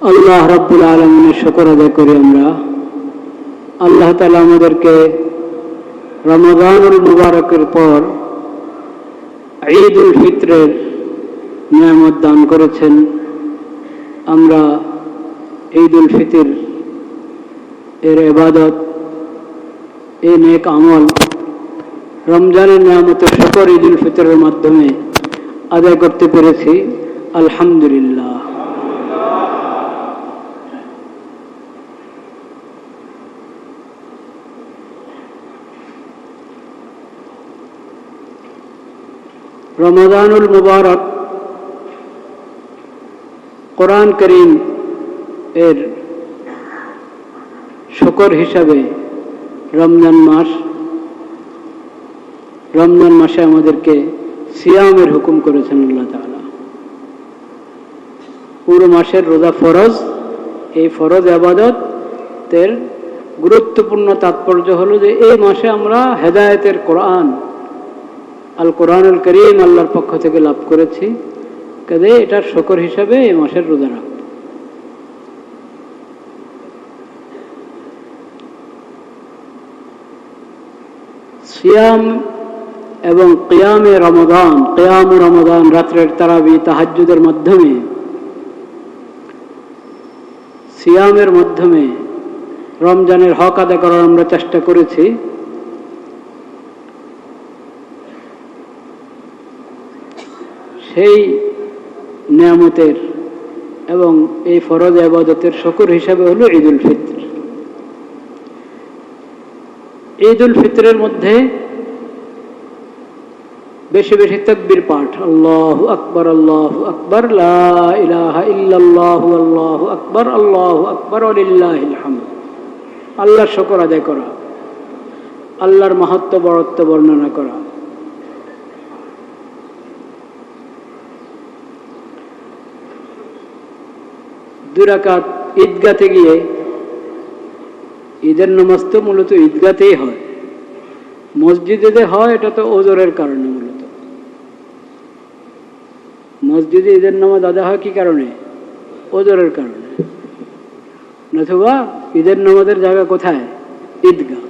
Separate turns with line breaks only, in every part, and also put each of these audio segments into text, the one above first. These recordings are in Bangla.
আল্লাহ রাব্বুল আলামিনের শুকর আদায় করি আমরা। আল্লাহ তাআলা আমাদেরকে রমাদানুল মুবারকের পর ঈদুল ফিতরের নিয়ামত দান করেছেন। আমরা ঈদুল ফিতর এর ইবাদত, এই নেক আমল রমজানের নিয়ামতের শুকর ঈদুল ফিতরের মাধ্যমে আদায় করতে পেরেছি, আলহামদুলিল্লাহ। রমাদানুল মুবারক কোরআন করিম এর শুকর হিসাবে রমজান মাসে আমাদেরকে সিয়ামের হুকুম করেছেন আল্লাহ তাআলা। পুরো মাসের রোজা ফরজ। এই ফরজ ইবাদতের গুরুত্বপূর্ণ তাৎপর্য হলো যে এই মাসে আমরা হেদায়েতের কোরআন, আল কোরআনুল করিম আল্লাহর পক্ষ থেকে লাভ করেছি। কাজে এটার শুকর হিসাবে এই মাসের রোজা রাখব। সিয়াম এবং কিয়ামে রমাদান, কিয়াম রমাদান, রাত্রের তারাবি তাহাজ্জুদের মাধ্যমে, সিয়ামের মাধ্যমে রমজানের হক আদায় করার আমরা চেষ্টা করেছি। সেই নিয়ামতের এবং এই ফরজ ইবাদতের শুকর হিসাবে হলো ঈদুল ফিতর। ঈদুল ফিতরের মধ্যে বেশি বেশি তাকবীর পাঠ, আল্লাহু আকবার, আল্লাহু আকবার, লা ইলাহা ইল্লাল্লাহু, আল্লাহু আকবার, আল্লাহু আকবার, ওয়ালিল্লাহিল হামদ। আল্লাহর শুকর আদায় করা, আল্লাহর মাহাত্ম্য বড়ত্ব বর্ণনা করা। দুই রাকাত ঈদগাতে গিয়ে, ঈদের নামাজ তো মূলত ঈদগাতেই হয়, মসজিদে হয় এটা তো ওজরের কারণে। মূলত মসজিদে ঈদের নামাজ আদায় হয় কি কারণে? ওজরের কারণে। নতুবা ঈদের নামাজের জায়গা কোথায়? ঈদগাহ।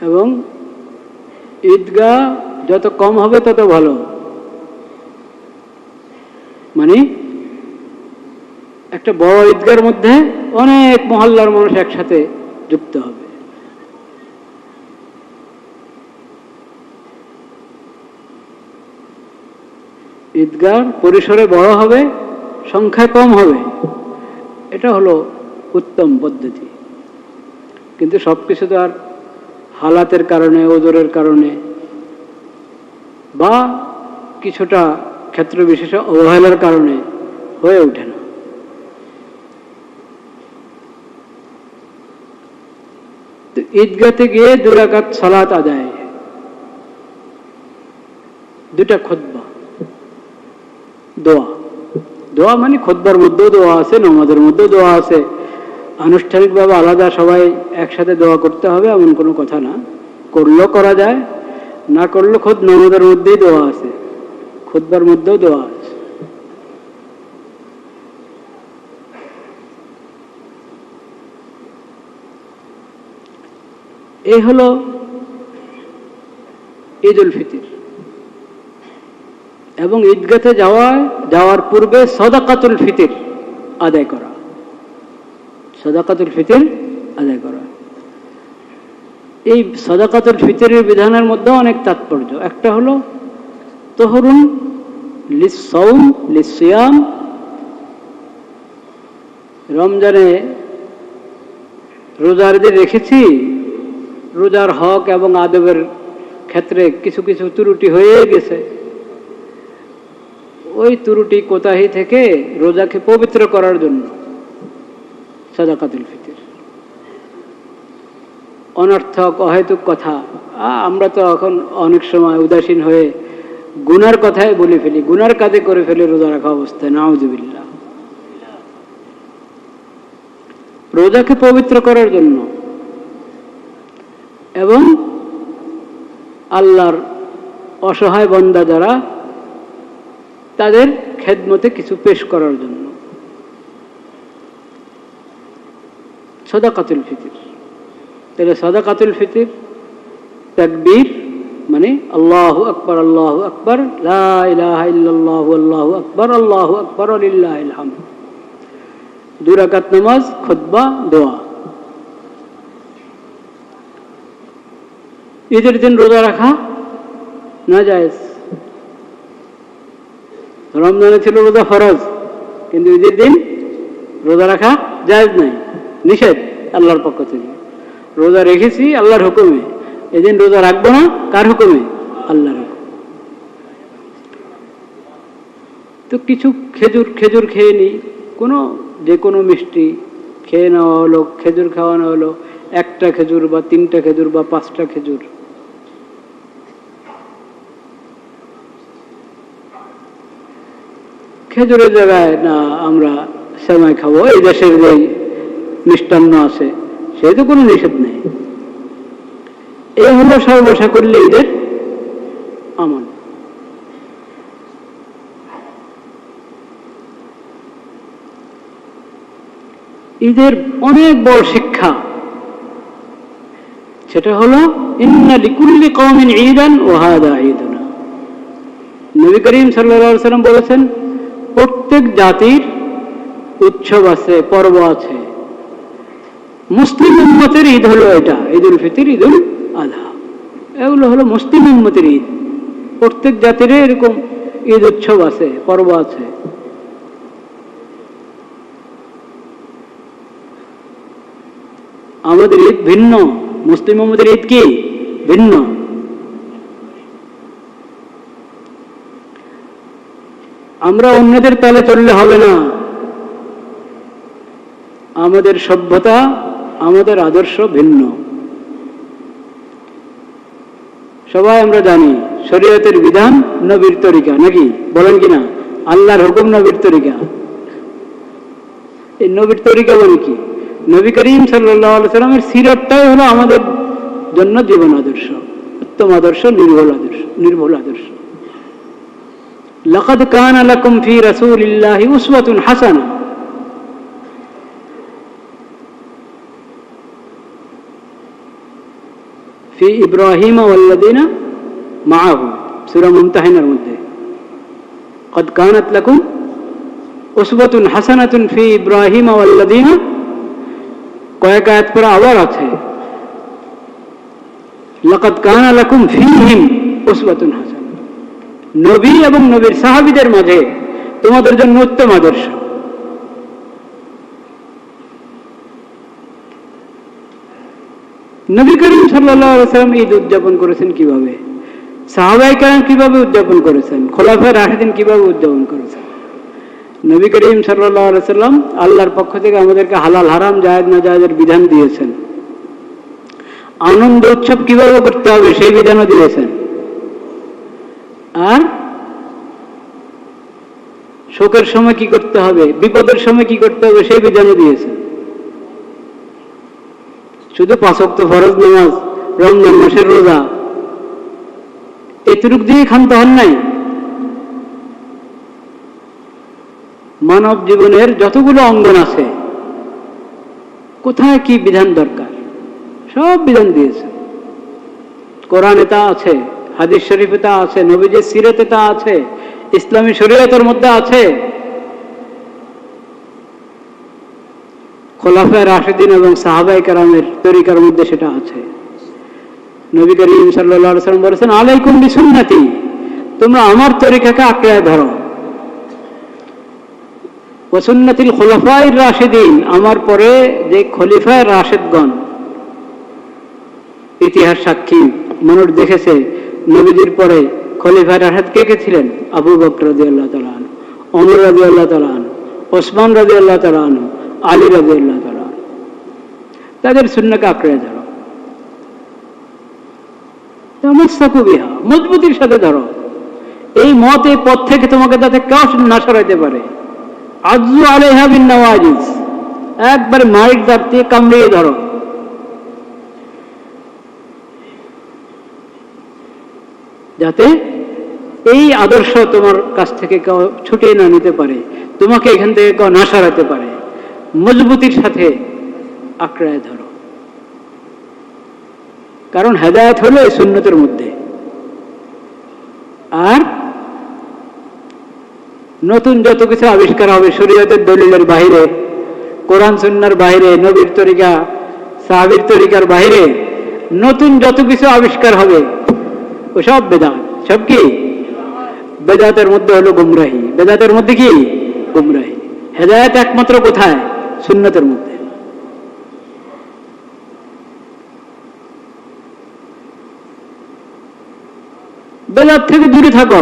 এবং ঈদগাহ যত কম হবে তত ভালো। মানে একটা বড় ঈদগার মধ্যে অনেক মহল্লার মানুষ একসাথে যুক্ত হবে। ঈদগার পরিসরে বড় হবে, সংখ্যা কম হবে, এটা হলো উত্তম পদ্ধতি। কিন্তু সবকিছু তো আর হালাতের কারণে, ওজরের কারণে বা কিছুটা ক্ষেত্র বিশেষে অবহেলার কারণে হয়ে ওঠে না। ঈদগাতে গিয়ে 2 রাকাত সালাত আদায়, 2টা খুতবা, দোয়া। দোয়া মানে খুতবার মধ্যেও দোয়া আছে, নামাজের মধ্যেও দোয়া আছে। আনুষ্ঠানিকভাবে আলাদা সবাই একসাথে দোয়া করতে হবে এমন কোনো কথা না। করলেও করা যায়, না করলে খুদ নামাজের মধ্যেই দোয়া আছে, খুতবার মধ্যেও দোয়া আছে। এই হলো ঈদুল ফিতর। এবং ঈদগাতে যাওয়ার পূর্বে সাদাকাতুল ফিতর আদায় করা, সাদাকাতুল ফিতর আদায় করা। এই সাদাকাতুল ফিতরের বিধানের মধ্যে অনেক তাৎপর্য। একটা হলো তহরুন লিস-সাওম লিস-সিয়াম, রমজানে রোজাদের রেখেছি, রোজার হক এবং আদবের ক্ষেত্রে কিছু কিছু ত্রুটি হয়ে গেছে। ওই ত্রুটি কোতাহি থেকে রোজাকে পবিত্র করার জন্য সাদাকাতুল ফিতর। অনর্থক অহেতুক কথা আমরা তো এখন অনেক সময় উদাসীন হয়ে গুনার কথাই বলে ফেলি, গুনার কাজে করে ফেলি রোজা রাখা অবস্থায়, নাউযুবিল্লাহ। রোজাকে পবিত্র করার জন্য এবং আল্লাহর অসহায় বান্দা যারা তাদের খেদমতে কিছু পেশ করার জন্য। সাদাকাতুল ফিতর, তাহলে সাদাকাতুল ফিতর তাকবীর মানে আল্লাহু আকবার আল্লাহু আকবার, লা ইলাহা ইল্লাল্লাহু আল্লাহু আকবার আল্লাহু আকবার লিল্লাহিল হামদ। 2 রাকাত নামাজ, খুতবা, দোয়া। ঈদের দিন রোজা রাখা না জায়েজ। রমজানে ছিল রোজা ফরজ, কিন্তু ঈদের দিন রোজা রাখা জায়েজ নাই, নিষেধ আল্লাহর পক্ষ থেকে। রোজা রেখেছি আল্লাহর হুকুমে, এদিন রোজা রাখবো না, কার হুকুমে? আল্লাহর হুকুমে। তো কিছু খেজুর খেয়ে নিই, যে কোনো মিষ্টি খেয়ে নেওয়া হলো, খেজুর খাওয়ানো হলো, 1টা খেজুর বা 3টা খেজুর বা 5টা খেজুর। খেজুরের জায়গায় না আমরা সেমাই খাবো, এই দেশের যে মিষ্টান্ন আছে সেহেতু কোনো নিষেধ নেই। এই হলো সর্বশা করলে ঈদের আমল। ঈদের অনেক বড় শিক্ষা, সেটা হলো ইন্না লিকুল্লি কওমিন ঈদান ওয়া হাযা ঈদুনা। নবী করিম সাল্লাল্লাহু আলাইহি ওয়াসাল্লাম বলেছেন, প্রত্যেক জাতির উৎসব আছে, পর্ব আছে। মুসলিম উম্মতের ঈদ হলো এটা, ঈদুল ফিতর, ঈদুল আযহা, এগুলো হলো মুসলিম উম্মতের ঈদ। প্রত্যেক জাতির এরকম ঈদ উৎসব আছে, পর্ব আছে। আমাদের ঈদ ভিন্ন, মুসলিম উম্মতের ঈদ কি ভিন্ন। আমরা অন্যদের তালে চললে হবে না। আমাদের সভ্যতা, আমাদের আদর্শ ভিন্ন। সবাই আমরা জানি শরীয়তের বিধান নবীর তরিকা, নাকি বলেন কিনা? আল্লাহর হুকুম নবীর তরিকা। এই নবীর তরিকা বলে কি? নবী করিম সাল্লাল্লাহু আলাইহি সাল্লামের সিরাতটাই হলো আমাদের জন্য জীবন আদর্শ, উত্তম আদর্শ, নির্ভুল আদর্শ। লাকাদ কানা লাকুম ফি রাসূলিল্লাহি উসওয়াতুন হাসানাহ। ফি ইব্রাহিম ওয়াল্লাযিনা মাআহু, সূরা মুমতাহিনার মধ্যে قد كانت لكم أسوة حسنة في إبراهيم والذين, কয়েক আয়াত পরে আবার আছে লাকাদ কানা লাকুম ফীহিম উসওয়াতুন হাসানাহ। নবী এবং নবীর সাহাবীদের মাঝে তোমাদের জন্য উত্তম আদর্শ। নবী করিম সাল্লাল্লাহু আলাইহি ওয়াসাল্লাম ঈদ উদযাপন করেছেন কিভাবে, সাহাবায়ে কেরাম কিভাবে উদযাপন করেছেন, খোলাফায়ে রাশিদিন কিভাবে উদযাপন করেছেন। নবী করিম সাল্লাল্লাহু আলাইহি ওয়াসাল্লাম আল্লাহর পক্ষ থেকে আমাদেরকে হালাল হারাম জায়েজ না জায়েজের বিধান দিয়েছেন। আনন্দ উৎসব কিভাবে করতে হবে সেই বিধানও দিয়েছেন। আর শোকের সময় কি করতে হবে, বিপদের সময় কি করতে হবে সেই বিধানও দিয়েছেন। শুধু 5 ওয়াক্ত ফরজ নামাজ, রমজান মাসের রোজা, এতটুক দিয়ে ক্ষান্ত হন নাই। মানব জীবনের যতগুলো অঙ্গন আছে, কোথায় কি বিধান দরকার সব বিধান দিয়েছে। কোরআনে তা আছে, হাদিস শরীফে তা আছে, নবীজির সিরাতে তা আছে, ইসলামী শরীয়তের মধ্যে আছে, খোলাফায়ে রাশিদিন এবং সাহাবায়ে কেরামের তরিকার মধ্যে সেটা আছে। নবী করিম সাল্লাল্লাহু আলাইহি ওয়াসাল্লাম বলেছেন, আলাইকুম বিসুন্নতি, তোমরা আমার তরিকাকে আঁকড়ে ধরো। ওয়া সুন্নাতিল খুলাফায়ে রাশিদিন, আমার পরে যে খলিফায়ে রাশিদগণ, ইতিহাস সাক্ষী, মানুষ দেখেছে নবীজির পরে খলিফায়ে রাশিদ কে কে ছিলেন? আবু বকর রাদিয়াল্লাহু তাআলা আনহু, ওমর রাদিয়াল্লাহু তাআলা আনহু, ওসমান রাদিয়াল্লাহু তাআলা আনহু, আলী রাদিয়াল্লাহু তাআলা আনহু। তাদের সুন্নাহকে আঁকড়ে ধরো, তামাসসাকু বিহা, মজবুতির সাথে ধরো। এই মত, এই পথ থেকে তোমাকে যাতে কেউ না সরাইতে পারে। আযু আলাইহা বিন নওয়াজিজ, একবারে মাইক দাঁত দিয়ে কামড়িয়ে ধরো। যাতে এই আদর্শ তোমার কাছ থেকে কেউ ছুটিয়ে না নিতে পারে, তোমাকে এখান থেকে কেউ না সরাতে পারে, মজবুতির সাথে আঁকড়ায় ধরো। কারণ হেদায়েত হলো এই সুন্নতের মধ্যে। আর নতুন যত কিছু আবিষ্কার হবে শরীয়তের দলিলের বাইরে, কোরআন সুন্নাহর বাইরে, নবীর তরিকা সাহাবীর তরিকার বাইরে নতুন যত কিছু আবিষ্কার হবে ওসব বেদাত। সব কি বেদাতের মধ্যে হলো গুমরাহি। বেদাতের মধ্যে কি গুমরাহি। হেদায়েত একমাত্র কোথায়? সুন্নতের মধ্যে। বেদাত থেকে দূরে থাকো।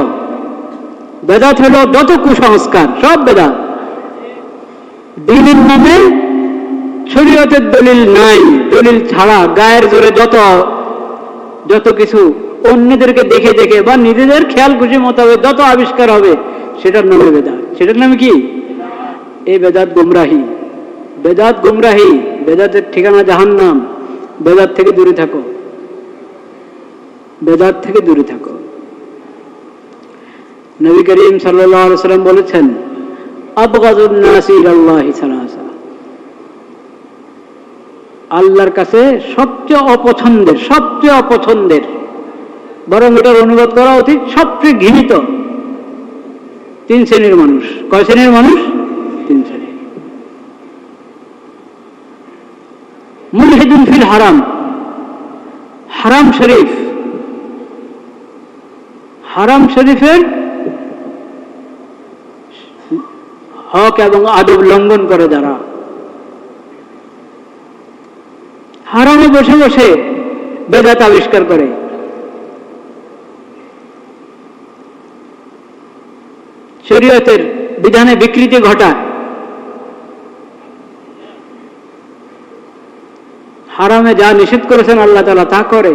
বেদাত হলো যত কুসংস্কার সব বেদাত। দ্বীনের নামে শরীয়তের দলিল নাই, দলিল ছাড়া গায়ের জোরে যত কিছু অন্যদেরকে দেখে দেখে বা নিজেদের খেয়াল খুশি মোতাবেক যত আবিষ্কার হবে সেটার নামে বেদাত। সেটার নামে কি? এই বেদাত গুমরাহি। বেদাত গুমরাহি, বেদাতের ঠিকানা জাহান্নাম। বেদাত থেকে দূরে থাকো, বেদাত থেকে দূরে থাকো। নবী করিম সাল্লাল্লাহু আলাইহি ওয়াসাল্লাম বলেছেন, আবগাযুন নাসি ইলাল্লাহি সালাসা, আল্লাহর কাছে সবচেয়ে অপছন্দের, বরং এটার অনুবাদ করা উচিত সবচেয়ে ঘৃণিত 3 শ্রেণীর মানুষ। কয় শ্রেণীর মানুষ? 3 শ্রেণী। মুলহিদুন ফিল হারাম, হারাম শরীফ, হারাম শরীফের হক এবং আদব লঙ্ঘন করে যারা, হারামে বসে বসে বেদাত আবিষ্কার করে, শরীয়তের বিধানে বিকৃতি ঘটায়, হারামে যা নিষেধ করেছেন আল্লাহ তাআলা তা করে,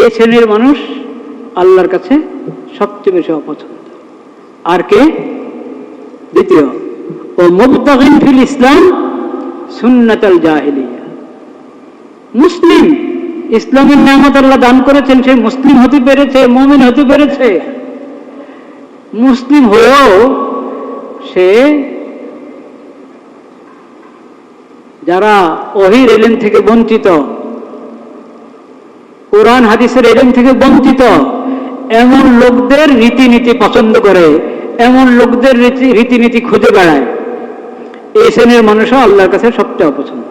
এই শ্রেণীর মানুষ আল্লাহর কাছে সবচেয়ে বেশি অপছন্দ। আর কে? দ্বিতীয়, ও মুবতাগিন ফিল ইসলাম সুন্নাতাল জাহিলিয়া, মুসলিম, ইসলামের নিয়ামত আল্লাহ দান করেছেন, সে মুসলিম হতে পেরেছে, মুমিন হতে পেরেছে, মুসলিম হয়েও সে যারা ওহীর ইলম থেকে বঞ্চিত, কোরআন হাদিসের ইলম থেকে বঞ্চিত, এমন লোকদের রীতিনীতি পছন্দ করে, এমন লোকদের রীতিনীতি খুঁজে বেড়ায়, এই শ্রেণীর মানুষও আল্লাহর কাছে সবচেয়ে অপছন্দ।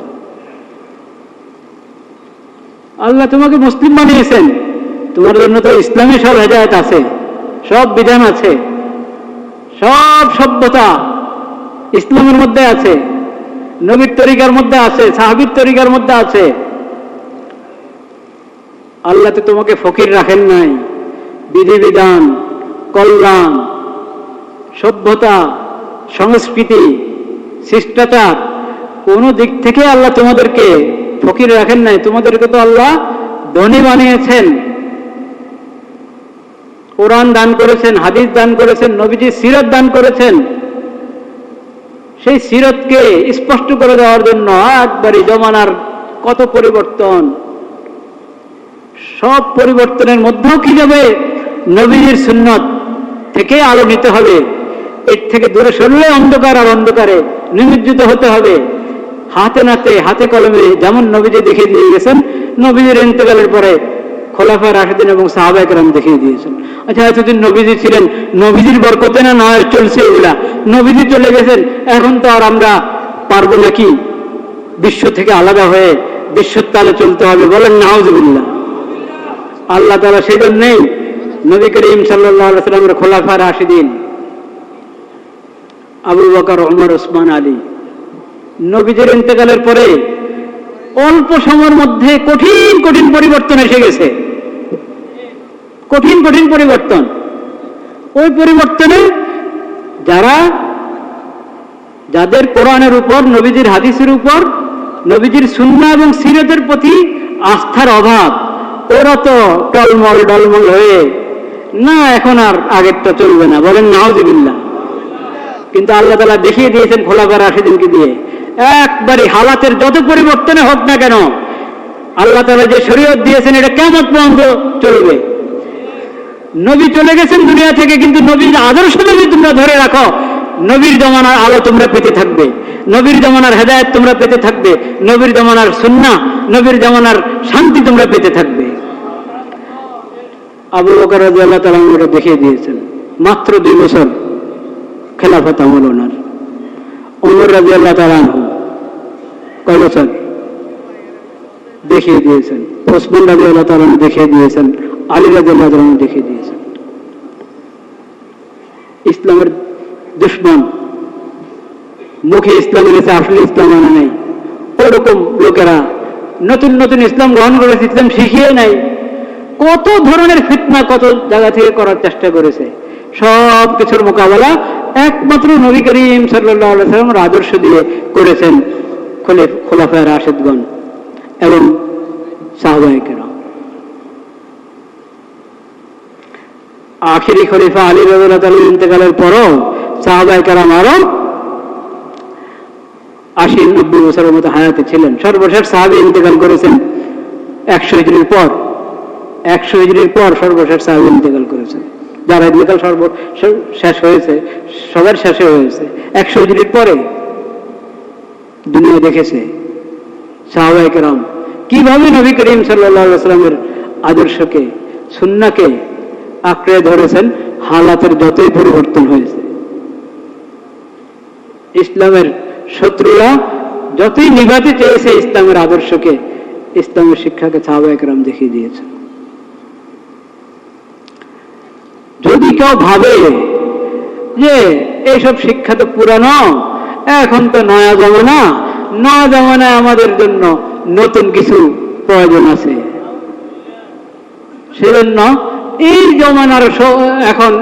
আল্লাহ তোমাকে মুসলিম বানিয়েছেন, তোমার জন্য তো ইসলামী সব হেদায়েত আছে, সব বিধান আছে, সব সভ্যতা ইসলামের মধ্যে আছে, নবীর তরিকার মধ্যে আছে, সাহাবীর তরিকার মধ্যে আছে। আল্লাহ তো তোমাকে ফকির রাখেন নাই। বিধিবিধান, কল্যাণ, সভ্যতা, সংস্কৃতি, শিষ্টাচার কোন দিক থেকে আল্লাহ তোমাদেরকে ফকির রাখেন নাই। তোমাদেরকে তো আল্লাহ ধনী বানিয়েছেন, কোরআন দান করেছেন, হাদিস দান করেছেন, নবীজির সিরাত দান করেছেন। সেই সিরাতকে স্পষ্ট করে দেওয়ার জন্য একবারই জমানার কত পরিবর্তন, সব পরিবর্তনের মধ্যেও কি যাবে? নবীজির সুন্নত থেকে আলো নিতে হবে। এর থেকে দূরে সরলে অন্ধকার আর অন্ধকারে নিমজ্জিত হতে হবে। হাতে নাতে, হাতে কলমে, যেমন নবীজি দেখিয়ে দিয়ে গেছেন, নবীজির ইন্তেকালের পরে খোলাফায়ে রাশিদিন এবং সাহাবায়ে কেরাম দেখিয়ে দিয়েছেন। আচ্ছা, এতদিন নবীজি ছিলেন, নবীজির বরকতে না নয় চলছে এগুলা। নবীজি চলে গেছেন, এখন তো আর আমরা পারবো নাকি বিশ্ব থেকে আলাদা হয়ে বিশ্বর তালে চলতে হবে? বলেন নাউজুবিল্লাহ। আল্লাহ তাআলা সেই জন্যই নবী করিম সাল্লাল্লাহু আলাইহি ওয়াসাল্লামের খোলাফায়ে রাশিদিন আবু বকর, ওমর, ওসমান, আলী, নবীজির ইন্তেকালের পরে অল্প সময়ের মধ্যে কঠিন কঠিন পরিবর্তন এসে গেছে, কঠিন কঠিন পরিবর্তন। ওই পরিবর্তনে যাদের কোরআনের উপর, নবীজির হাদিসের উপর, নবীজির সুন্নাহ এবং সিরাতের প্রতি আস্থার অভাব, ওরা তো ডলমল হয়ে না, এখন আর আগেরটা চলবে না। বলেন নাউজুবিল্লাহ। কিন্তু আল্লাহ তাআলা দেখিয়ে দিয়েছেন খোলাফায়ে রাশিদিনকে দিয়ে, একবারই হালাতের যত পরিবর্তনে হোক না কেন, আল্লাহ তাআলা যে শরীয়ত দিয়েছেন এটা কিয়ামত পর্যন্ত চলবে। নবী চলে গেছেন দুনিয়া থেকে, কিন্তু নবীর আদর্শ যদি তোমরা ধরে রাখো, নবীর জমানার আলো তোমরা পেতে থাকবে, নবীর জমানার হেদায়েত তোমরা পেতে থাকবে, নবীর জমানার সুন্নাহ, নবীর জমানার শান্তি তোমরা পেতে থাকবে। আবু বকর রাদিয়াল্লাহু তাআলা আনহু দেখিয়ে দিয়েছেন, মাত্র 2 বছর খেলাফত আমল ওনার। ওমর রাদিয়াল্লাহু তাআলা আনহু কয় বছর দেখিয়ে দিয়েছেন, ওসমান রাদিয়াল্লাহু তাআলা আনহু দেখিয়ে দিয়েছেন, আলী রাদিয়াল্লাহু তাআলা আনহু দেখিয়ে দিয়েছেন। ইসলামের দুশমন, মুখে ইসলাম এনেছে, আসলে ইসলাম আনে নাই, ওরকম লোকেরা নতুন নতুন ইসলাম গ্রহণ করেছে, ইসলাম শিখিয়ে নাই, কত ধরনের ফিতনা কত জায়গা থেকে করার চেষ্টা করেছে। সব কিছুর মোকাবেলা একমাত্র নবী করিম সাল্লাল্লাহু আলাইহি ওয়াসাল্লামের আদর্শ দিয়ে করেছেন খোলাফায়ে রাশিদগণ এবং সাহাবায়ে কেরাম। আখেরি খলিফা আলী রাদিয়াল্লাহু তাআলা ইন্তেকালের পরও সাহাবায়ে কেরাম আরো 80-90 বছরের মতো হায়াতে ছিলেন। সর্বশেষ সাহাবী ইন্তেকাল করেছেন 100 হিজরির পর, 100 হিজরির পর সর্বশেষ সাহাবী ইন্তেকাল করেছেন। যারা ইন্তেকাল শেষ হয়েছে, সবার শেষে হয়েছে 100 হিজরির পরে। দুনিয়া দেখেছে সাহাবায়ে কেরাম কিভাবে নবী করিম সাল্লাল্লাহু আলাইহি ওয়াসাল্লামের আদর্শকে, সুন্নাহকে আঁকড়ে ধরেছেন, হালাতের যতই পরিবর্তন হয়েছে। ইসলামের শত্রুরা যতই নিভাতে চেয়েছে ইসলামের আদর্শকে, ইসলামের শিক্ষাকে সাহাবায়ে কেরাম দেখিয়ে দিয়েছে। যদি কেউ ভাবে যে এইসব শিক্ষা তো পুরানো, এখন তো নয়া জমানা, নয়া জমানায় আমাদের জন্য নতুন কিছু প্রয়োজন আছে, সেজন্য এই জমানার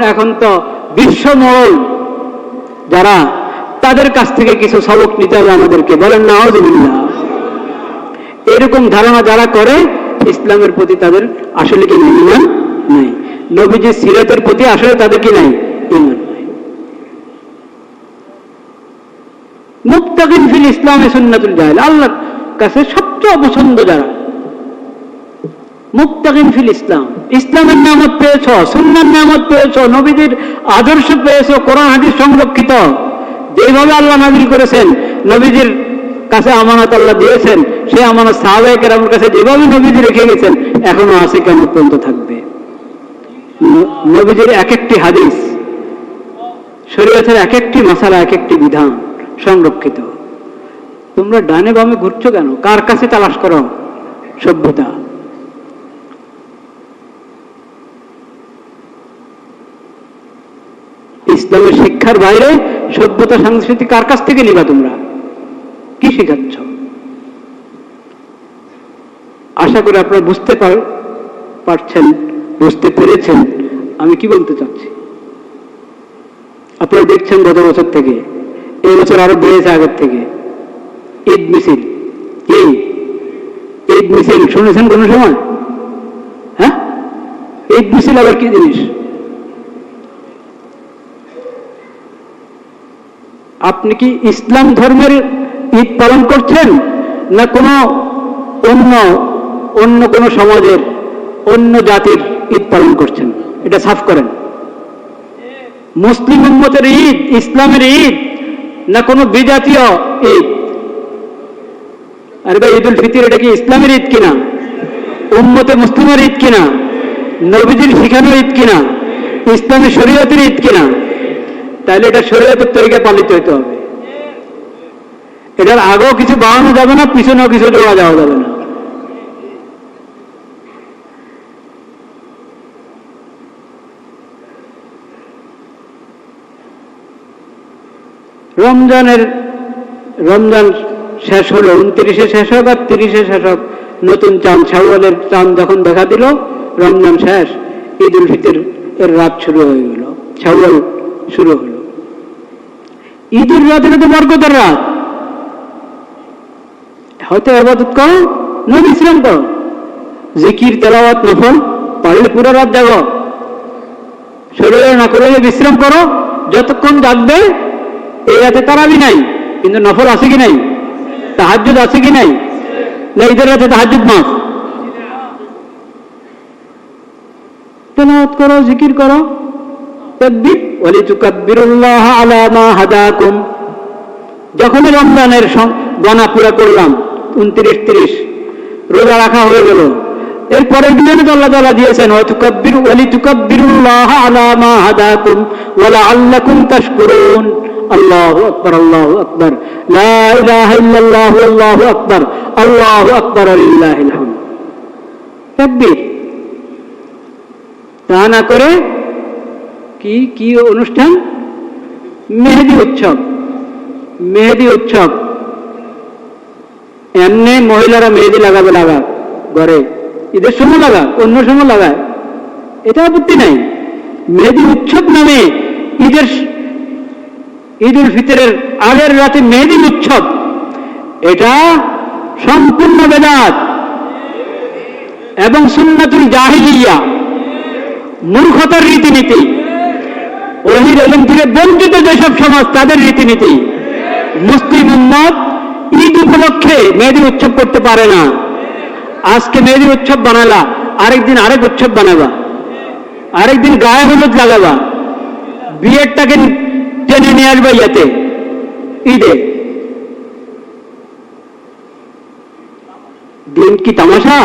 এখন তো বিশ্বমহল যারা, তাদের কাছ থেকে কিছু সবক নিতে হবে আমাদেরকে, বলেন নাউযুবিল্লাহ। এরকম ধারণা যারা করে, ইসলামের প্রতি তাদের আসলে কি ঈমান নাই, নবীজির সিরাতের প্রতি আসলে তাদের কি নাই, ঈমান নাই। মুবতাগিন ফিল ইসলামে সুন্নাতুল জাহিল, আল্লাহর কাছে সবচেয়ে অপছন্দ যারা মুবতাগিন ফিল ইসলাম, ইসলামের নিয়ামত পেয়েছ, সুন্নাহর নিয়ামত পেয়েছ, নবীদের আদর্শ পেয়েছ, কোরআন হাদিস সংরক্ষিত, যেভাবে আল্লাহ নাযিল করেছেন, নবীজির কাছে আমানত আল্লাহ দিয়েছেন, সেই আমানত সাহাবায়ে কেরামের কাছে যেভাবে নবীজি রেখে গেছেন, এখনো আছে, কিয়ামত পর্যন্ত থাকবে। নবীজির এক একটি হাদিস, শরীয়তের এক একটি মাসালা, এক একটি বিধান সংরক্ষিত। তোমরা ডানে বামে ঘুরছো কেন? কার কাছে তালাশ করো সভ্যতা? ইসলামের শিক্ষার বাইরে সভ্যতা সংস্কৃতি কার কাছ থেকে নিবা? তোমরা কি শিখাচ্ছ? আশা করি আপনারা বুঝতে পারছেন, বুঝতে পেরেছেন আমি কি বলতে চাচ্ছি। আপনারা দেখছেন গত বছর থেকে, এই বছর আরো বেড়েছে আগের থেকে। ঈদ মিছিল, ঈদ মিছিল শুনেছেন কোন সময়? হ্যাঁ, ঈদ মিছিল আবার কি জিনিস? আপনি কি ইসলাম ধর্মের ঈদ পালন করছেন, না কোনো অন্য কোন সমাজের, অন্য জাতির ঈদ পালন করছেন? এটা সাফ করেন। মুসলিম উম্মতের ঈদ, ইসলামের ঈদ, না কোনো বিজাতীয় ঈদ? আরে ভাই, ঈদুল ফিতর এটা কি ইসলামের ঈদ কিনা? উম্মতে মুসলিমের ঈদ কিনা? নবীজির শিখানোর ঈদ কিনা? ইসলামী শরীয়তের ঈদ কিনা? তাহলে এটা শরীয়তের তরিকায় পালিত হইতে হবে। এটার আগেও কিছু বাড়ানো যাবে না, পিছনেও কিছু দেওয়া যাওয়া যাবে না। রমজান শেষ হলো, 29-এ শেষ হোক আর 30-এ শেষ হোক, নতুন চাঁদ, শাওয়ালের চাঁদ যখন দেখা দিল, রমজান শেষ, ঈদুল ফিতর এর রাত শুরু হয়ে গেল, শাওয়াল শুরু হলো। ঈদের রাত এটা তো বরকতের রাত, হয়তো ইবাদত করো, না বিশ্রাম করো, জিকির তেলাওয়াত নফল, পারলে পুরো রাত জাগো, শরীরে না করলে বিশ্রাম করো, যতক্ষণ জাগবে। এই রাতে তারাবি নাই, কিন্তু নফল আছে কি নাই? তাহাজ্জুদ আছে কি নাই? না ঈদের রাতে তাহাজ্জুদ মাফ? তেলাওয়াত করো, জিকির করো, তাকবীর। ওয়ালিতুকাব্বিরুল্লাহ আলা মা হাদাকুম। যখন রমজানের গণা পুরা করলাম 29-30 রোজা রাখা হয়ে গেল, এরপরের দিনে তো আল্লাহ তাআলা দিয়েছেন ওয়ালিতুকাব্বিরুল্লাহ আলা মা হাদাকুম ওয়া লাআল্লাকুম তাশকুরুন। আল্লাহু আকবার, আল্লাহু আকবার, লা ইলাহা ইল্লাল্লাহু আল্লাহু আকবার, আল্লাহু আকবার, লিল্লাহিল হামদ। তাকবীর। তা না করে কি কি অনুষ্ঠান? মেহেদি উৎসব। মেহেদি উৎসব এমনি মহিলারা মেহেদি লাগাবে, লাগাক ঘরে, ঈদের সময় লাগাক, অন্য সময় লাগায়, এটা আপত্তি নাই। মেহেদি উৎসব নামে ঈদ উল ফিতরের আগের রাতে মেহেদি উৎসব, এটা সম্পূর্ণ বেদাত এবং সুন্নাতুল জাহিলিয়া, মূর্খতার রীতিনীতি, ওহির ইলম থেকে বঞ্চিত যেসব সমাজ তাদের রীতিনীতি। মুসলিম উম্মত ঈদ উপলক্ষে মেহেদি উৎসব করতে পারে না। আজকে মেহেদি উৎসব বানালা, আরেকদিন আরেক উৎসব বানাবা, আরেকদিন গায়ে হলুদ লাগাবা, বিয়েরটাকে টেনে নিয়ে আসবা ইয়াতে ঈদে। দিন কি তামাশা?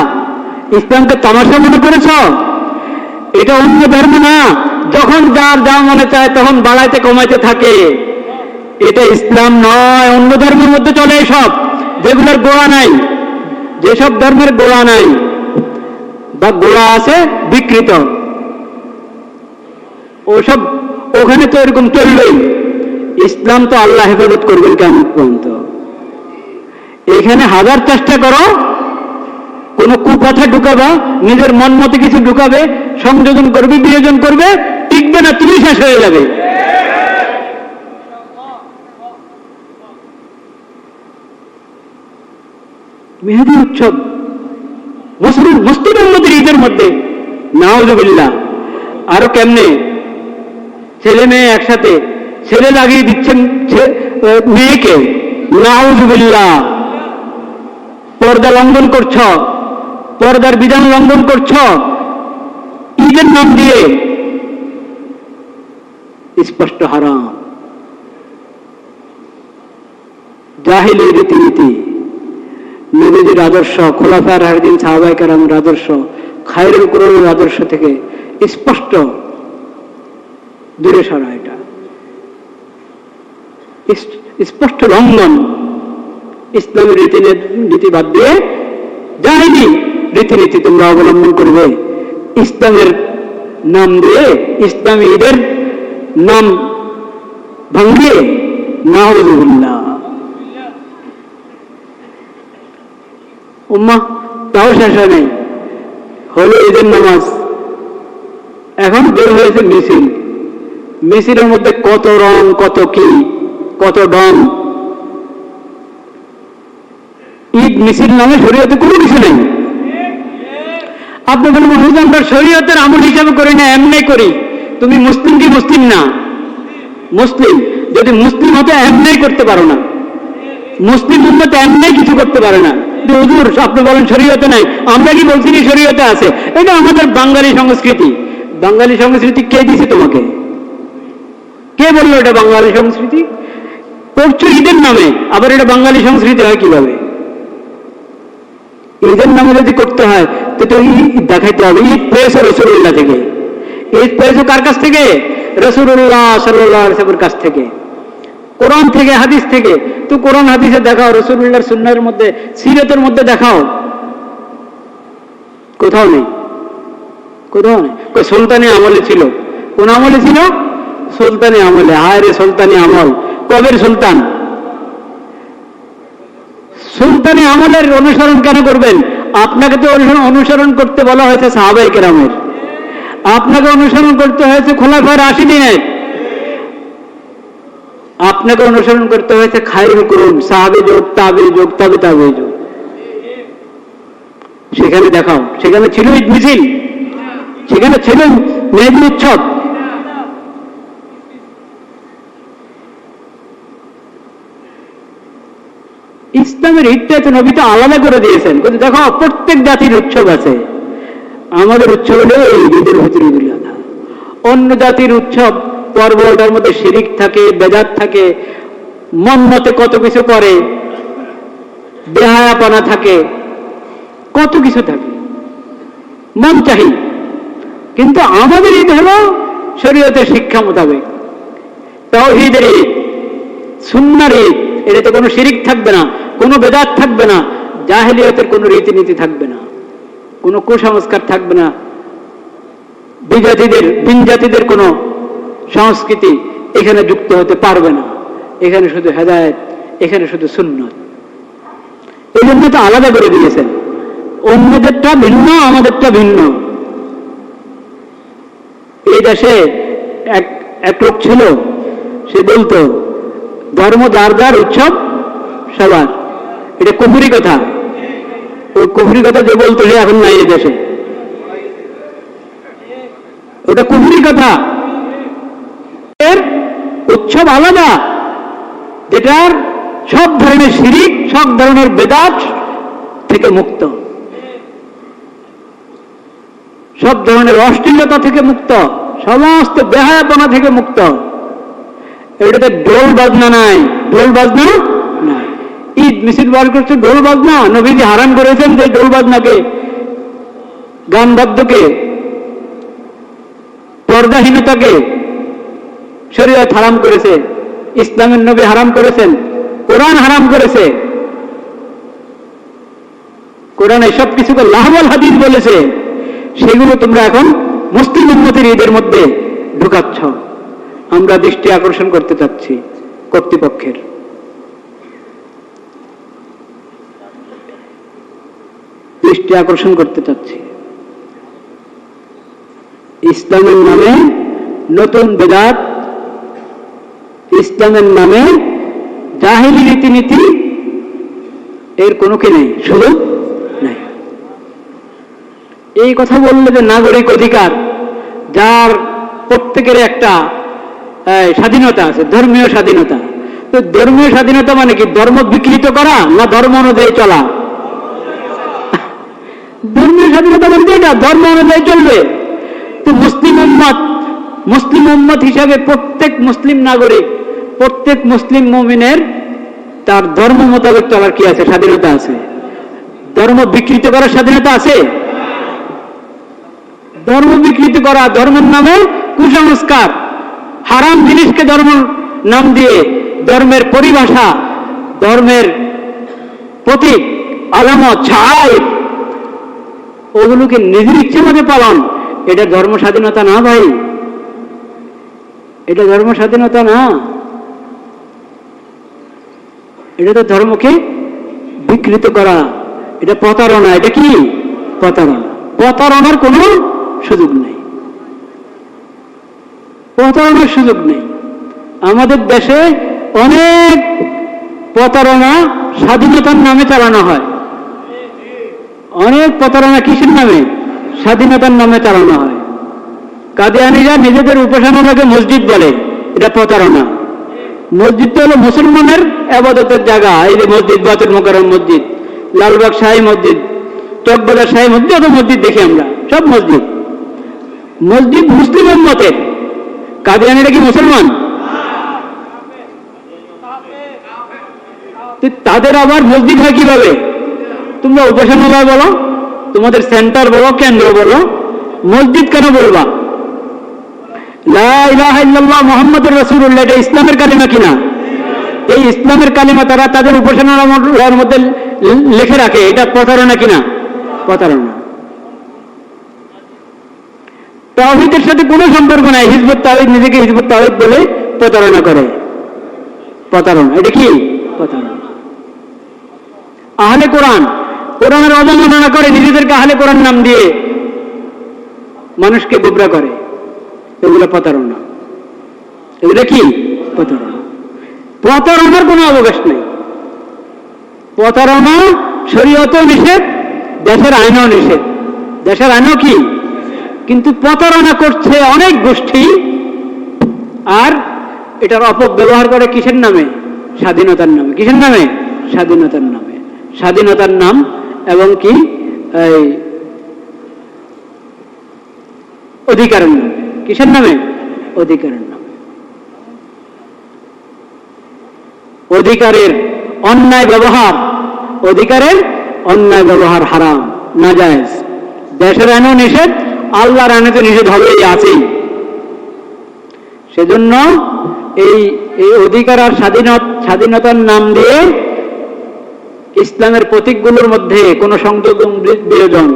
ইসলামকে তামাশা মনে করেছ? এটা অন্য ধর্ম না, যখন যার যা মনে চায় তখন বাড়াইতে কমাইতে থাকে। এটা ইসলাম নয়, অন্য ধর্মের মধ্যে চলে এসব, যেগুলোর গোড়া নাই, যেসব ধর্মের গোড়া নাই বা গোড়া আছে বিকৃত, ওসব ওখানে তো এরকম চলবেই। ইসলাম তো আল্লাহ হেফাজত করবেন কেমন পর্যন্ত। এখানে হাজার চেষ্টা করো, কোন কুপথা ঢুকাবা, নিজের মন মতে কিছু ঢুকাবে, সংযোজন করবে, বিয়োজন করবে, টিকবে না, তুমি শেষ হয়ে যাবে। মেহেদি উৎসব মুসলিম উম্মতের ঈদের মধ্যে, নাউজুবিল্লাহ। আরো কেমনে? ছেলে মেয়ে একসাথে, ছেলে লাগিয়ে দিচ্ছেন মেয়েকে, নাউজুবিল্লাহ। পর্দা লঙ্ঘন করছ, পর্দার বিধান লঙ্ঘন করছ ঈদের নাম দিয়ে, স্পষ্ট হারাম। জাহিলি রীতিনীতি, নবীজির আদর্শ, খোলাফায়ে রাশিদিন, সাহাবায়ে কেরামের আদর্শ, খায়রুল কুরুনের আদর্শ থেকে স্পষ্ট দূরে সরা। এটা স্পষ্ট লঙ্ঘন। ইসলামের রীতিনীতি বাদ দিয়ে জাহিলি রীতিনীতি তোমরা অবলম্বন করবে, ইসলামের নাম দিয়ে, ইসলামী ঈদের নাম ভাঙিয়ে, নাউজুবিল্লাহ। উম্মাহ তাও শেষ হয় নাই, হলো ঈদের নামাজ, এখন বের হয়েছে মিছিল। মিছিলের মধ্যে কত রং, কত কি, কত ডং। ঈদ মিছিল নামে শরীয়তে কোনো কিছু নেই। আপনি বলবেন হুজুর আমরা শরীয়তের আমল হিসাবে করি না, এমনি করি। তুমি মুসলিম কি মুসলিম না? মুসলিম। যদি মুসলিম হতে এমনি করতে পারো না, মুসলিম উম্মত এমনি কিছু করতে পারে না। হুজুর আপনি বলেন শরীয়তে নাই, আমরা কি বলছি শরীয়তে আছে? এটা আমাদের বাঙালি সংস্কৃতি। বাঙালি সংস্কৃতি কে দিছে তোমাকে? কে বললো এটা বাঙালি সংস্কৃতি? করছো ঈদের নামে, আবার এটা বাঙালি সংস্কৃতি হয় কিভাবে? ঈদের নামে যদি করতে হয় তো ঈদ দেখাইতে হবে। ঈদ পেয়েছে রাসূলুল্লাহ থেকে। ঈদ পেয়েছে কার কাছ থেকে? রাসূলুল্লাহ সাল্লাল্লাহু আলাইহি ওয়াসাল্লামের কাছ থেকে, কোরআন থেকে, হাদিস থেকে। তো কোরআন হাদিসে দেখাও, রাসূলুল্লাহর সুন্নাহর মধ্যে, সিরাতের মধ্যে দেখাও। কোথাও নেই, কোথাও নেই। সুলতানি আমলে ছিল। কোন আমলে ছিল? সুলতানি আমলে। হায় রে সুলতানি আমল! কবের সুলতান? সুলতানি আমলের অনুসরণ কেন করবেন? আপনাকে তো অনুসরণ করতে বলা হয়েছে সাহাবায়ে কেরামের, আপনাকে অনুসরণ করতে হয়েছে খোলাফায়ে রাশিদিনের, আপনাকে অনুসরণ করতে হয়েছে খায়রুল কুরুন, সাহাবী যুগ, তাবেঈ যুগ, তবে তাবেঈ যুগ। সেখানে দেখাও, সেখানে ছিল ঈদ মিছিল, সেখানে ছিল মেহেদি উৎসব। ইসলামের ঈদটা তো নবী তো আলাদা করে দিয়েছেন। দেখো প্রত্যেক জাতির উৎসব আছে, আমাদের উৎসব হলো এই ঈদুল ফিতর, ঈদুল আযহা। অন্য জাতির উৎসব পর্বটার মধ্যে শিরিক থাকে, বেদাত থাকে, মন মতে কত কিছু করে, বেহায়াপনা থাকে, কত কিছু থাকে, মন চাহি। কিন্তু আমাদের ঈদ হলো শরীয়তের শিক্ষা মোতাবেক, তাওহীদের ঈদ, সুন্নাহর ঈদ। এটাতে কোনো শিরিক থাকবে না, কোনো বেদাত থাকবে না, জাহেলিয়াতের কোনো রীতিনীতি থাকবে না, কোনো কুসংস্কার থাকবে না, বিনজাতিদের কোনো সংস্কৃতি এখানে যুক্ত হতে পারবে না। এখানে শুধু হেদায়েত, এখানে শুধু সুন্নাত। এই জন্য তো আলাদা করে দিয়েছেন, অন্যদেরটা ভিন্ন, আমাদেরটা ভিন্ন। এই দেশে এক লোক ছিল, সে বলতো ধর্ম যার যার, উৎসব সবার। এটা কুফরি কথা। ওই কুফরি কথা যে বলতো সে এখন নাই এই দেশে, ওটা কুফরি কথা। এর উৎসব আলাদা, যেটার সব ধরনের শিরিক, সব ধরনের বেদাত থেকে মুক্ত, সব ধরনের অশ্লীলতা থেকে মুক্ত, সমস্ত বেহায়াপনা থেকে মুক্ত। এটাতে ঢোল বাজনা নাই, ঢোল বাজনা নাই। ঈদ মিছিল বার করছে ঢোল বাজনা, নবীজি হারাম করেছেন যে ঢোল বাজনাকে, গান বাদ্যকে, পর্দাহীনতাকে শরীয়ত হারাম করেছে, ইসলামের নবী হারাম করেছেন, কোরআন হারাম করেছে। কোরআন এসব কিছুকে লাহওয়াল হাদিস বলেছে, সেগুলো তোমরা এখন মুসলিম উম্মতের ঈদের মধ্যে ঢুকাচ্ছ। আমরা দৃষ্টি আকর্ষণ করতে চাচ্ছি কর্তৃপক্ষের। দৃষ্টি আকর্ষণ করতে চাচ্ছি, ইসলামের নামে নতুন বেদাত, ইসলামের নামে জাহেলি রীতিনীতি, এর কোনো কি নেই, সুযোগ নেই। এই কথা বললে যে নাগরিক অধিকার, যার প্রত্যেকের একটা স্বাধীনতা আছে, ধর্মীয় স্বাধীনতা। তো ধর্মীয় স্বাধীনতা মানে কি? ধর্ম বিকৃত করা না ধর্ম অনুযায়ী চলা? ধর্মীয় স্বাধীনতা বলতে এটা ধর্ম অনুযায়ী চলবে। তো মুসলিম উম্মত হিসাবে প্রত্যেক মুসলিম নাগরিক, প্রত্যেক মুসলিম মুমিনের তার ধর্ম মোতাবেক চলার কি আছে? স্বাধীনতা আছে। ধর্ম বিকৃত করার স্বাধীনতা আছে? ধর্ম বিকৃত করা, ধর্মের নামে কুসংস্কার, হারাম জিনিসকে ধর্ম নাম দিয়ে, ধর্মের পরিভাষা, ধর্মের প্রতীক, আলামত, ছায়, ওগুলোকে নিজের ইচ্ছে মতো পালন, এটা ধর্ম স্বাধীনতা না ভাই, এটা ধর্ম স্বাধীনতা না। এটা তো ধর্মকে বিকৃত করা, এটা প্রতারণা। এটা কি? প্রতারণা। প্রতারণার কোনো সুযোগ নেই, প্রতারণার সুযোগ নেই। আমাদের দেশে অনেক প্রতারণা স্বাধীনতার নামে চালানো হয়। অনেক প্রতারণা কিসের নামে? স্বাধীনতার নামে চালানো হয়। কাদিয়ানীরা নিজেদের উপাসনাকে মসজিদ বলে, এটা প্রতারণা। মসজিদটা হলো মুসলমানের ইবাদতের জায়গা। এই যে মসজিদ, বায়তুল মুকাররম মসজিদ, লালবাগ শাহী মসজিদ, চকবাজার শাহী মসজিদ, যত মসজিদ দেখি আমরা, সব মসজিদ। মসজিদ মুসলিম উম্মতের। কাদিয়ানীরা কি মুসলমান? তাদের আবার মসজিদ হয় কিভাবে? তোমরা উপাসনালয় বলো, তোমাদের সেন্টার বলো, কেন্দ্র বলো, মসজিদ কেন বলবা? লা ইলাহা ইল্লাল্লাহ মুহাম্মাদুর রাসূলুল্লাহ, এটা ইসলামের কালিমা কিনা? এই ইসলামের কালিমা তারা তাদের উপাসনালয়ের মধ্যে লিখে রাখে, এটা প্রতারণা কিনা? প্রতারণা। তাওহীদের সাথে কোনো সম্পর্ক নাই। হিজবুত তাওহীদ নিজেকে হিজবুত তাওহীদ বলে প্রতারণা করে। প্রতারণা, এটা কি? প্রতারণা। আহলে কোরআন, কোরআনের অবমাননা করে, নিজেদেরকে আহলে কোরআন নাম দিয়ে মানুষকে গোবরা করে, এগুলো প্রতারণা। এগুলো কি? প্রতারণা। প্রতারণার কোনো অবকাশ নেই। প্রতারণা শরীয়তেও নিষেধ, দেশের আইনও নিষেধ। দেশের আইনও কি? কিন্তু প্রতারণা করছে অনেক গোষ্ঠী, আর এটার অপব্যবহার করে কিসের নামে? স্বাধীনতার নামে। কিসের নামে? স্বাধীনতার নামে। স্বাধীনতার নাম এবং কি এই অধিকারের নামে। কিসের নামে? অধিকারের নামে। অধিকারের অন্যায় ব্যবহার, অধিকারের অন্যায় ব্যবহার হারাম, নাজায়েজ। দেশের আইনও নিষেধ, আল্লাহর আইনে তো নিষেধ হবেই, আছেই। সেজন্য এই অধিকার আর স্বাধীনতার নাম দিয়ে ইসলামের প্রতীকগুলোর মধ্যে কোনো সংযোজন বিয়োজন,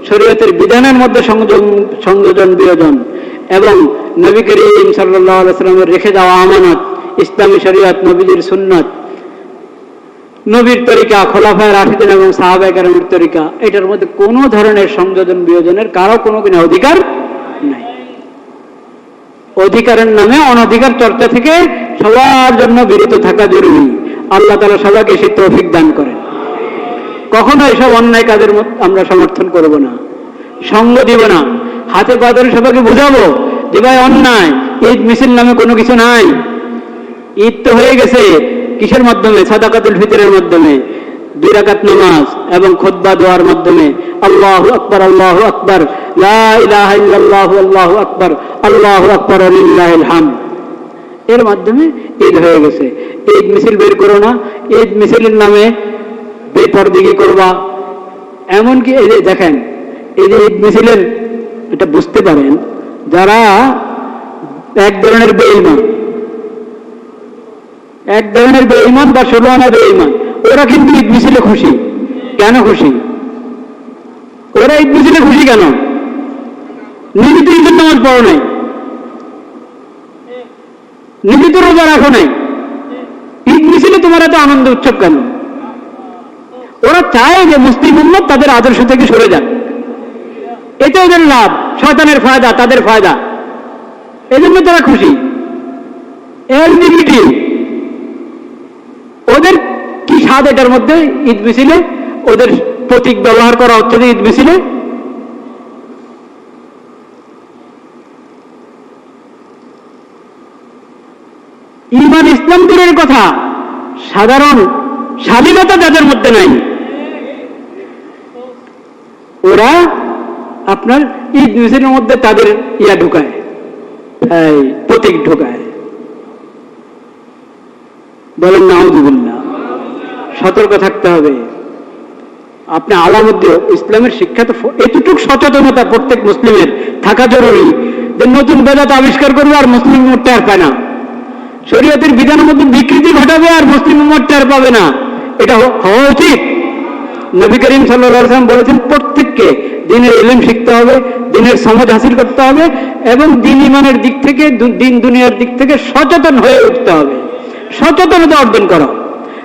শরীয়তের বিধানের মধ্যে সংযোজন বিয়োজন এবং নবী করিম সাল্লাল্লাহু আলাইহি ওয়াসাল্লামের রেখে যাওয়া আমানত, ইসলামী শরীয়ত, নবীর সুন্নাত, নবীর তরিকা, খোলাফায়ে রাশিদিন এবং সাহাবায়ে কেরামের তরিকা, এটার মধ্যে কোনো ধরনের সংযোজন বিয়োজনের কারো কোনো অধিকার নাই। অধিকারের নামে অনধিকার চর্চা থেকে সবার জন্য বিরত থাকা জরুরি। আল্লাহ তাআলা সবাইকে সেই তৌফিক দান করেন। কখনো এসব অন্যায় কাজের আমরা সমর্থন করব না, সঙ্গ দিব না। হাতে পা ধরে সবাইকে বুঝাবো যে ভাই অন্যায়, ঈদ মিছিল নামে কোনো কিছু নাই। ঈদ তো হয়ে গেছে কিসের মাধ্যমে? সাদাকাতুল ফিতরের মাধ্যমে, 2 রাকাত নামাজ এবং খুতবা দোয়ার মাধ্যমে। আল্লাহু আকবার, আল্লাহু আকবার, লা ইলাহা ইল্লাল্লাহু, আল্লাহু আকবার, আল্লাহু আকবার, লিল্লাহিল হামদ, এর মাধ্যমে ঈদ হয়ে গেছে। ঈদ মিছিল বের করো না, ঈদ মিছিলের নামে বেপরদিগি করবা। এমনকি এই যে দেখেন, এই যে ঈদ মিছিলের, এটা বুঝতে পারেন যারা এক ধরনের বেঈমান, এক ধরনের বেঈমান বা 16 আনা বেঈমান, ওরা কিন্তু ঈদ মিছিলে খুশি। কেন খুশি? ওরা ঈদ মিছিলে খুশি কেন? নিজে তো ঈদের নামাজ পড়ো নাই, নিজে তো রোজা রাখো নাই, ঈদ মিছিলে তোমার এত আনন্দ উৎসব কেন? ওরা চায় যে মুসলিম উম্মত তাদের আদর্শ থেকে সরে যাক, এতে ওদের লাভ, শয়তানের ফায়দা, তাদের ফায়দা, এজন্য তারা খুশি। এলজিবিটি ওদের কি স্বাদ এটার মধ্যে? ঈদ মিছিলে ওদের প্রতীক ব্যবহার করা হচ্ছে যে ঈদ মিছিলে। ঈমান ইসলাম দূরের কথা, সাধারণ স্বাধীনতা যাদের মধ্যে নাই, ওরা আপনার ঈদ মিছিলের মধ্যে তাদের ঢুকায়, প্রতীক ঢুকায়। বলেন নাউযুবিল্লাহ। সতর্ক থাকতে হবে। আপনি আলামুদ্দিন ইসলামের শিক্ষা তো এতটুকু সচেতনতা প্রত্যেক মুসলিমের থাকা জরুরি যে নতুন বেদাত আবিষ্কার করবে আর মুসলিম উম্মত টের পায় না, শরীয়তের বিধানের মধ্যে বিকৃতি ঘটাবে আর মুসলিম উম্মত টের পাবে না। এটা হওয়া উচিত। নবী করিম সাল্লাল্লাহু আলাইহি ওয়াসাল্লাম বলেছেন প্রত্যেককে দ্বীনের ইলম শিখতে হবে, দ্বীনের সমাজ হাসিল করতে হবে এবং দ্বীন ঈমানের দিক থেকে, দ্বীন দুনিয়ার দিক থেকে সচেতন হয়ে উঠতে হবে, সচেতনতা অর্জন করা।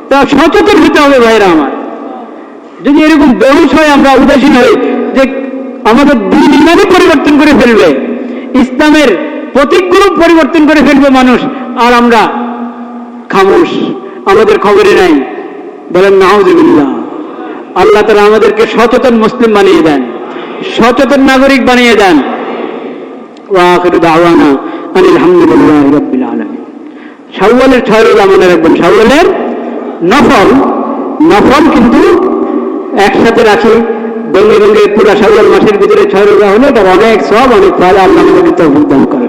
তা সচেতন হতে হবে ভাইরা আমার। যদি এরকম বেহুশ হয়, আমরা উদাসীন হই যে আমাদের দ্বীন ঈমানই পরিবর্তন করে ফেলবে, ইসলামের প্রতীকগুলো পরিবর্তন করে ফেলবে মানুষ, আর আমরা খামোশ, আমাদের খবরই নাই। বলেন নাউযুবিল্লাহ। আল্লাহ তাআলা আমাদেরকে সচেতন মুসলিম বানিয়ে দেন, সচেতন নাগরিক বানিয়ে দেন। ওয়া আখিরু দাওয়ানা আনিল হামদুলিল্লাহি রাব্বিল আলামিন। শাওয়ালের 6 রোজা মনে রাখবেন, শাওয়ালের নফল কিন্তু একসাথে রাখি, ভেঙে ভেঙে পুরা শাওয়াল মাসের ভিতরে 6 রোজা হলে তার অনেক সওয়াব, অনেক ফায়দা আল্লাহ আমাদেরকে তৌফিক দান করেন।